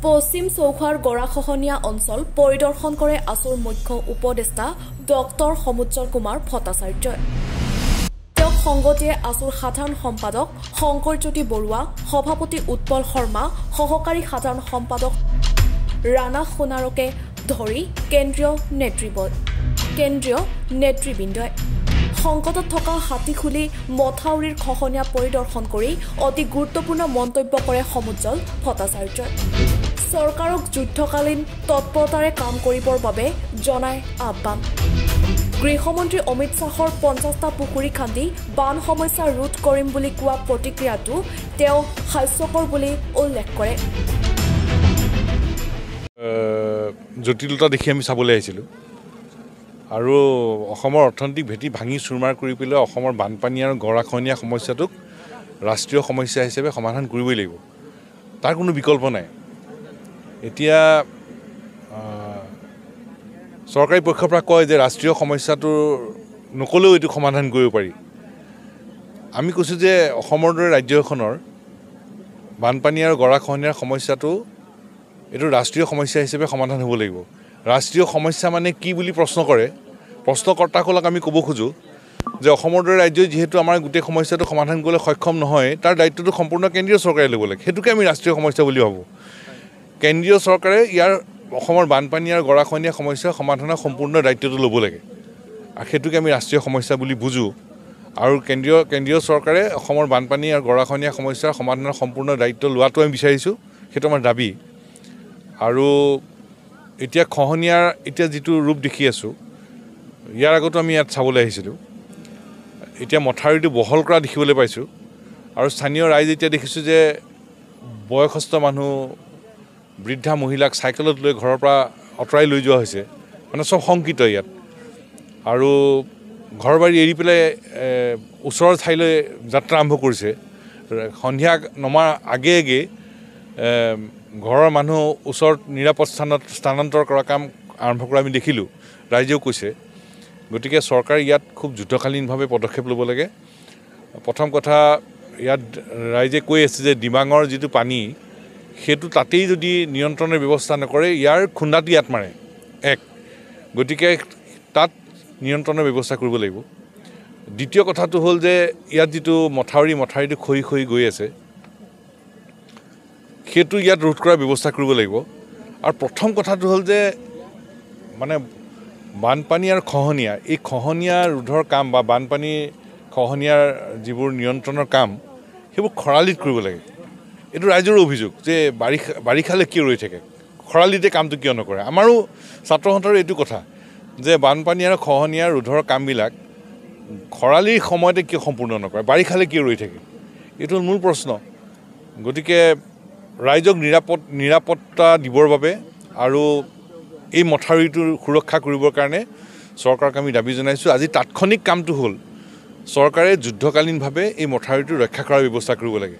পশ্চিম চৌখাৰ গৰাখহনীয়া অঞ্চল পৰিদৰ্শন কৰে আসুৰ মুখ্য উপদেষ্টা ডক্টৰ সমুজ্জ্বল কুমাৰ ভট্টাচাৰ্যই। তেওঁক সংগতিয়ে আসুৰ সাধাৰণ সম্পাদক শংকৰজ্যোতি বৰুৱা, সভাপতি উৎপল শৰ্মা, সহকাৰী সাধাৰণ সম্পাদক ৰাণা সোণাৰকে ধৰি কেন্দ্ৰীয় নেতৃবৃন্দই সংকটত থকা হাতীখুলি মথাউৰিৰ খহনীয়া পৰিদৰ্শন কৰি অতি গুৰুত্বপূৰ্ণ মন্তব্য কৰে সমুজ্জ্বল ভট্টাচাৰ্যই। চৰকাৰক যুদ্ধকালীন তৎপৰতাৰে কাম কৰিবৰ বাবে জনায় আহ্বান। গৃহমন্ত্ৰী অমিত শ্বাহৰ 50টা পুখুৰী খান্দি বান সমস্যা ৰোধ কৰিম বুলি কোৱা প্ৰতিক্ৰিয়াটো তেওঁ হাস্যকৰ বুলি উল্লেখ কৰে। জটিলতা দেখি আমি চাবলৈ আহিছিলোঁ আৰু অসমৰ অৰ্থনৈতিক ভেটি ভাঙি চুৰমাৰ কৰি পেলাই অসমৰ বানপানী আৰু গৰাখহনীয়া সমস্যাটোক ৰাষ্ট্ৰীয় সমস্যা হিচাপে সমাধান কৰিবই লাগিব। তাৰ কোনো বিকল্প নাই। এতিয়া চৰকাৰী পক্ষৰ পৰা কয় যে ৰাষ্ট্ৰীয় সমস্যাটো নকলেও এইটো সমাধান কৰিব পাৰি। আমি কৈছোঁ যে অসমৰ দৰে ৰাজ্য এখনৰ বানপানী আৰু গৰাখহনীয়াৰ সমস্যাটো এইটো ৰাষ্ট্ৰীয় সমস্যা হিচাপে সমাধান হ'ব লাগিব। ৰাষ্ট্ৰীয় সমস্যা মানে কি বুলি প্ৰশ্ন কৰে, প্ৰশ্নকৰ্তাসকলক আমি ক'ব খোজোঁ যে অসমৰ দৰে ৰাজ্যই যিহেতু আমাৰ গোটেই সমস্যাটো সমাধান কৰিবলৈ সক্ষম নহয়, তাৰ দায়িত্বটো সম্পূৰ্ণ কেন্দ্ৰীয় চৰকাৰে ল'ব লাগে। সেইটোকে আমি ৰাষ্ট্ৰীয় সমস্যা বুলি ভাবোঁ। কেন্দ্ৰীয় চৰকাৰে ইয়াৰ অসমৰ বানপানী আৰু গৰাখহনীয়া সমস্যা সমাধানৰ সম্পূৰ্ণ দায়িত্বটো ল'ব লাগে আৰু সেইটোকে আমি ৰাষ্ট্ৰীয় সমস্যা বুলি বুজোঁ। আৰু কেন্দ্ৰীয় চৰকাৰে অসমৰ বানপানী আৰু গৰাখহনীয়া সমস্যাৰ সমাধানৰ সম্পূৰ্ণ দায়িত্ব লোৱাটো আমি বিচাৰিছোঁ, সেইটো আমাৰ দাবী। আৰু এতিয়া খহনীয়াৰ যিটো ৰূপ দেখি আছোঁ, ইয়াৰ আগতো আমি ইয়াত চাবলৈ আহিছিলোঁ। এতিয়া মথাউৰিটো বহল কৰা দেখিবলৈ পাইছোঁ আৰু স্থানীয় ৰাইজ এতিয়া দেখিছোঁ যে বয়সস্থ মানুহ, বৃদ্ধা মহিলাক চাইকেলত লৈ ঘৰৰ পৰা আঁতৰাই লৈ যোৱা হৈছে। মানে চব শংকিত ইয়াত। আৰু ঘৰ বাৰী এৰি পেলাই ওচৰৰ ঠাইলৈ যাত্ৰা আৰম্ভ কৰিছে। সন্ধিয়া নমাৰ আগে ঘৰৰ মানুহ ওচৰত নিৰাপদ স্থানত স্থানান্তৰ কৰা কাম আৰম্ভ কৰা আমি দেখিলোঁ, ৰাইজেও কৈছে। গতিকে চৰকাৰে ইয়াত খুব যুদ্ধকালীনভাৱে পদক্ষেপ ল'ব লাগে। প্ৰথম কথা, ইয়াত ৰাইজে কৈ আছে যে ডিমাঙৰ যিটো পানী, সেইটো তাতেই যদি নিয়ন্ত্ৰণৰ ব্যৱস্থা নকৰে, ইয়াৰ খুন্দাটো ইয়াত মাৰে। গতিকে তাত নিয়ন্ত্ৰণৰ ব্যৱস্থা কৰিব লাগিব। দ্বিতীয় কথাটো হ'ল যে ইয়াত যিটো মথাউৰিটো খহি গৈ আছে, সেইটো ইয়াত ৰোধ কৰাৰ ব্যৱস্থা কৰিব লাগিব। আৰু প্ৰথম কথাটো হ'ল যে মানে বানপানী আৰু খহনীয়া, এই খহনীয়া ৰোধৰ কাম বা বানপানী খহনীয়াৰ যিবোৰ নিয়ন্ত্ৰণৰ কাম, সেইবোৰ খৰালিত কৰিব লাগে। এইটো ৰাইজৰো অভিযোগ যে বাৰিষালৈ কিয় ৰৈ থাকে, খৰালিতে কামটো কিয় নকৰে। আমাৰো ছাত্ৰ সন্থাৰো এইটো কথা যে বানপানী আৰু খহনীয়া ৰোধৰ কামবিলাক খৰালিৰ সময়তে কিয় সম্পূৰ্ণ নকৰে, বাৰিষালৈ কিয় ৰৈ থাকে, এইটো মূল প্ৰশ্ন। গতিকে ৰাইজক নিৰাপত্তা দিবৰ বাবে আৰু এই মথাউৰিটোৰ সুৰক্ষা কৰিবৰ কাৰণে চৰকাৰক আমি দাবী জনাইছোঁ। আজি তাৎক্ষণিক কামটো হ'ল চৰকাৰে যুদ্ধকালীনভাৱে এই মথাউৰিটো ৰক্ষা কৰাৰ ব্যৱস্থা কৰিব লাগে।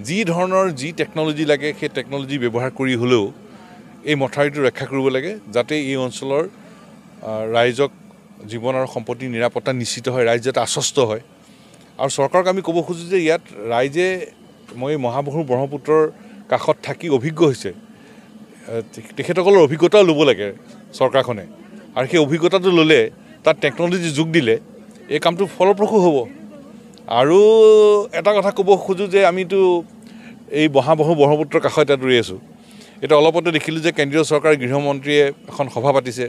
যি ধৰণৰ টেকন'লজি লাগে সেই টেকন'লজি ব্যৱহাৰ কৰি হ'লেও এই মথাউৰিটো ৰক্ষা কৰিব লাগে, যাতে এই অঞ্চলৰ ৰাইজক জীৱন আৰু সম্পত্তিৰ নিৰাপত্তা নিশ্চিত হয়, ৰাইজ যাতে আশ্বস্ত হয়। আৰু চৰকাৰক আমি ক'ব খোজোঁ যে ইয়াত ৰাইজে মহাবাহু ব্ৰহ্মপুত্ৰৰ কাষত থাকি অভিজ্ঞ হৈছে, তেখেতসকলৰ অভিজ্ঞতাও ল'ব লাগে চৰকাৰখনে। আৰু সেই অভিজ্ঞতাটো ল'লে, তাত টেকন'লজি যোগ দিলে এই কামটো ফলপ্ৰসূ হ'ব। আৰু এটা কথা ক'ব খোজোঁ যে আমিতো এই মহাবাহু ব্ৰহ্মপুত্ৰৰ কাষত এতিয়া ৰৈ আছোঁ। এতিয়া অলপতে দেখিলোঁ যে কেন্দ্ৰীয় চৰকাৰৰ গৃহমন্ত্ৰীয়ে এখন সভা পাতিছে,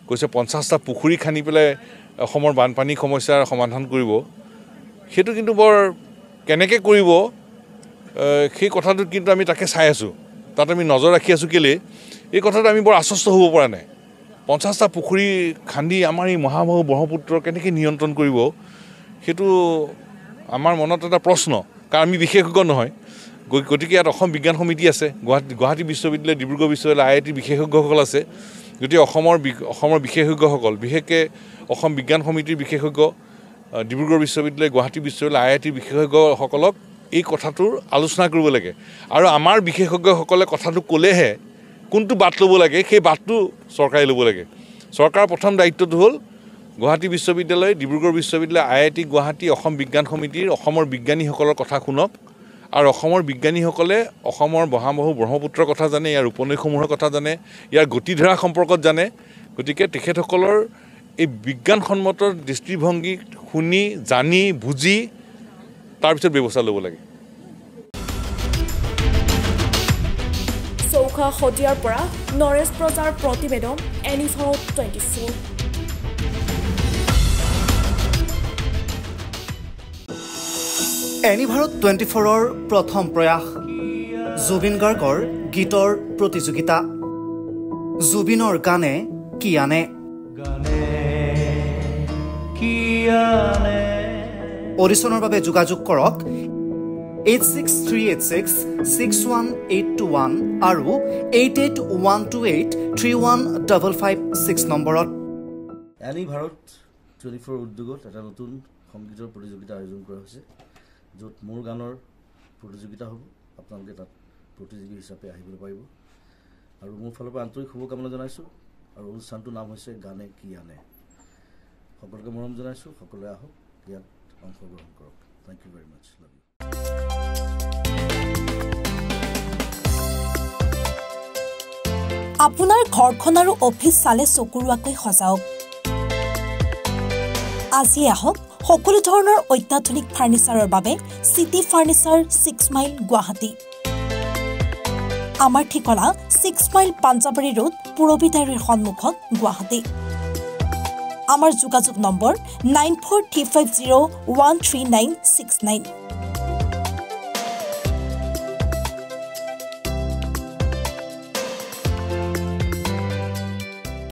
কৈছে 50টা পুখুৰী খান্দি পেলাই অসমৰ বানপানী সমস্যাৰ সমাধান কৰিব। সেইটো কিন্তু বৰ কেনেকৈ কৰিব সেই কথাটোত কিন্তু আমি তাকে চাই আছোঁ, তাত আমি নজৰ ৰাখি আছোঁ। কেলৈ এই কথাটো আমি বৰ আশ্বস্ত হ'ব পৰা নাই। 50টা পুখুৰী খান্দি আমাৰ এই মহাবাহু ব্ৰহ্মপুত্ৰ কেনেকৈ নিয়ন্ত্ৰণ কৰিব, সেইটো আমাৰ মনত এটা প্ৰশ্ন। কাৰণ আমি বিশেষজ্ঞ নহয়। গতিকে ইয়াত অসম বিজ্ঞান সমিতি আছে, গুৱাহাটী বিশ্ববিদ্যালয়, ডিব্ৰুগড় বিশ্ববিদ্যালয়, IIT বিশেষজ্ঞসকল আছে। গতিকে অসমৰ বিশেষজ্ঞসকল, বিশেষকৈ অসম বিজ্ঞান সমিতিৰ বিশেষজ্ঞ, ডিব্ৰুগড় বিশ্ববিদ্যালয়, গুৱাহাটী বিশ্ববিদ্যালয়, IIT বিশেষজ্ঞসকলক এই কথাটোৰ আলোচনা কৰিব লাগে। আৰু আমাৰ বিশেষজ্ঞসকলে কথাটো ক'লেহে কোনটো বাট ল'ব লাগে সেই বাটটো চৰকাৰে ল'ব লাগে। চৰকাৰৰ প্ৰথম দায়িত্বটো হ'ল গুৱাহাটী বিশ্ববিদ্যালয়, ডিব্ৰুগড় বিশ্ববিদ্যালয়, IIT গুৱাহাটী, অসম বিজ্ঞান সমিতিৰ অসমৰ বিজ্ঞানীসকলৰ কথা শুনক আৰু অসমৰ বিজ্ঞানীসকলে অসমৰ মহাবাহু ব্ৰহ্মপুত্ৰৰ কথা জানে, ইয়াৰ উপনৈসমূহৰ কথা জানে, ইয়াৰ গতিধাৰা সম্পৰ্কত জানে। গতিকে তেখেতসকলৰ এই বিজ্ঞানসন্মত দৃষ্টিভংগী শুনি জানি বুজি তাৰপিছত ব্যৱস্থা ল'ব লাগে। চৌখা শদিয়াৰ পৰা নৰেশ প্ৰজাৰ প্ৰতিবেদন, NV 24। NV 24ৰ প্ৰথম প্ৰয়াস জুবিন গাৰ্গৰ গীতৰ প্ৰতিযোগিতা। জুবিনৰ গানে কি আনে? অডিশ্যনৰ বাবে যোগাযোগ কৰক 8638661821 আৰু 8812831556 নম্বৰত। NV 24 উদ্যোগত এটা নতুন সংগীতৰ প্ৰতিযোগিতা আয়োজন কৰা হৈছে, য'ত মোৰ গানৰ প্ৰতিযোগিতা হ'ব। আপোনালোকে তাত প্ৰতিযোগী হিচাপে আহিবলৈ পাৰিব আৰু মোৰ ফালৰ পৰা আন্তৰিক শুভকামনা জনাইছোঁ। আৰু অনুষ্ঠানটোৰ নাম হৈছে গানে কি আনে। সকলোকে মৰম জনাইছোঁ, সকলোৱে আহক, ইয়াত অংশগ্ৰহণ কৰক। Thank you very much. Love you. আপোনাৰ ঘৰখন আৰু অফিচ চালে চকুৰোৱাকৈ সজাওক। আজি আহক সকলো ধৰণৰ অত্যাধুনিক ফাৰ্নিচাৰৰ বাবে চিটি ফাৰ্নিচাৰ 6 মাইল গুৱাহাটী। আমাৰ ঠিকনা 6 মাইল পাঞ্জাবাৰী ৰোড, পুৰবী ডায়েৰীৰ সন্মুখত, গুৱাহাটী। আমাৰ যোগাযোগ নম্বৰ 9435013969।